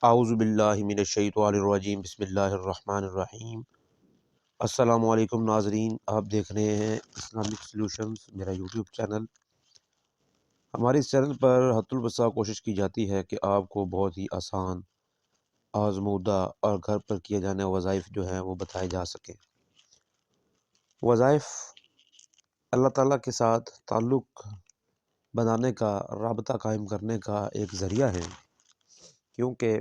اعوذ باللہ من الشیطان الرجیم، بسم اللہ الرحمن الرحیم۔ السلام علیکم ناظرین، آپ دیکھ رہے ہیں اسلامک سلوشنز، میرا یوٹیوب چینل۔ ہمارے اس چینل پر حد البسا کوشش کی جاتی ہے کہ آپ کو بہت ہی آسان، آزمودہ اور گھر پر کیے جانے وظائف جو ہیں وہ بتائے جا سکیں۔ وظائف اللہ تعالیٰ کے ساتھ تعلق بنانے کا، رابطہ قائم کرنے کا ایک ذریعہ ہے، کیونکہ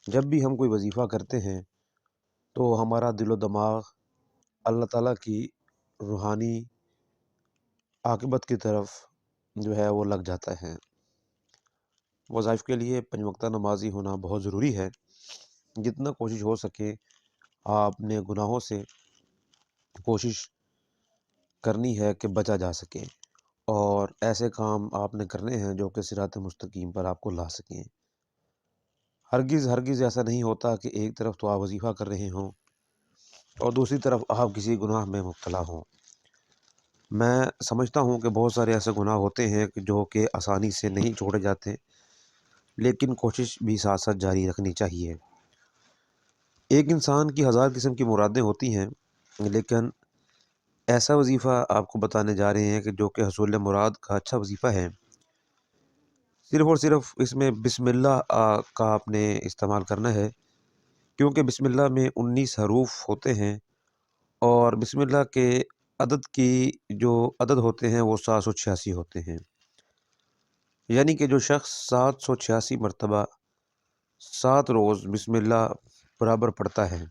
جب بھی ہم کوئی وظیفہ کرتے ہیں تو ہمارا دل و دماغ اللہ تعالیٰ کی روحانی عاقبت کی طرف جو ہے وہ لگ جاتا ہے۔ وظائف کے لیے 5 وقتہ نمازی ہونا بہت ضروری ہے۔ جتنا کوشش ہو سکے آپ نے گناہوں سے کوشش کرنی ہے کہ بچا جا سکے، اور ایسے کام آپ نے کرنے ہیں جو کہ صراط مستقیم پر آپ کو لا سکیں۔ ہرگز ایسا نہیں ہوتا کہ ایک طرف تو آپ وظیفہ کر رہے ہوں اور دوسری طرف آپ کسی گناہ میں مبتلا ہوں۔ میں سمجھتا ہوں کہ بہت سارے ایسے گناہ ہوتے ہیں جو کہ آسانی سے نہیں چھوڑے جاتے، لیکن کوشش بھی ساتھ ساتھ جاری رکھنی چاہیے۔ ایک انسان کی 1000 قسم کی مرادیں ہوتی ہیں، لیکن ایسا وظیفہ آپ کو بتانے جا رہے ہیں کہ جو کہ حصول مراد کا اچھا وظیفہ ہے۔ صرف اور صرف اس میں بسم اللہ کا آپ نے استعمال کرنا ہے، کیونکہ بسم اللہ میں 19 حروف ہوتے ہیں، اور بسم اللہ کے عدد کی جو عدد ہوتے ہیں وہ 786 ہوتے ہیں۔ یعنی کہ جو شخص 786 مرتبہ 7 روز بسم اللہ برابر پڑھتا ہے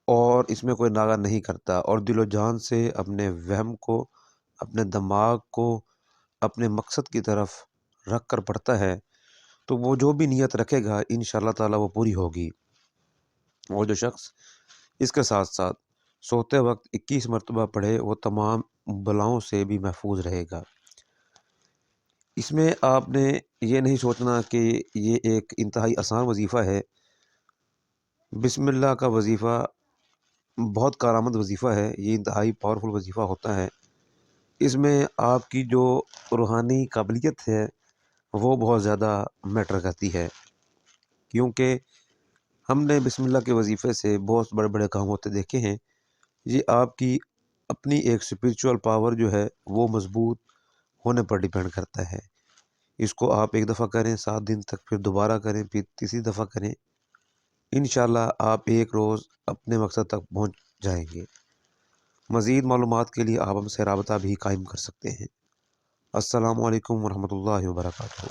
اور اس میں کوئی ناغہ نہیں کرتا، اور دل و جان سے اپنے وہم کو، اپنے دماغ کو اپنے مقصد کی طرف رکھ کر پڑھتا ہے، تو وہ جو بھی نیت رکھے گا انشاءاللہ تعالیٰ وہ پوری ہوگی۔ اور جو شخص اس کے ساتھ ساتھ سوتے وقت 21 مرتبہ پڑھے وہ تمام بلاؤں سے بھی محفوظ رہے گا۔ اس میں آپ نے یہ نہیں سوچنا کہ یہ ایک انتہائی آسان وظیفہ ہے۔ بسم اللہ کا وظیفہ بہت کارآمد وظیفہ ہے، یہ انتہائی پاورفل وظیفہ ہوتا ہے۔ اس میں آپ کی جو روحانی قابلیت ہے وہ بہت زیادہ میٹر کرتی ہے، کیونکہ ہم نے بسم اللہ کے وظیفے سے بہت بڑے بڑے کام ہوتے دیکھے ہیں۔ یہ آپ کی اپنی ایک اسپریچول پاور جو ہے وہ مضبوط ہونے پر ڈیپینڈ کرتا ہے۔ اس کو آپ ایک دفعہ کریں 7 دن تک، پھر دوبارہ کریں، پھر تیسری دفعہ کریں، انشاءاللہ آپ ایک روز اپنے مقصد تک پہنچ جائیں گے۔ مزید معلومات کے لیے آپ ہم سے رابطہ بھی قائم کر سکتے ہیں۔ السلام علیکم ورحمۃ اللہ وبرکاتہ۔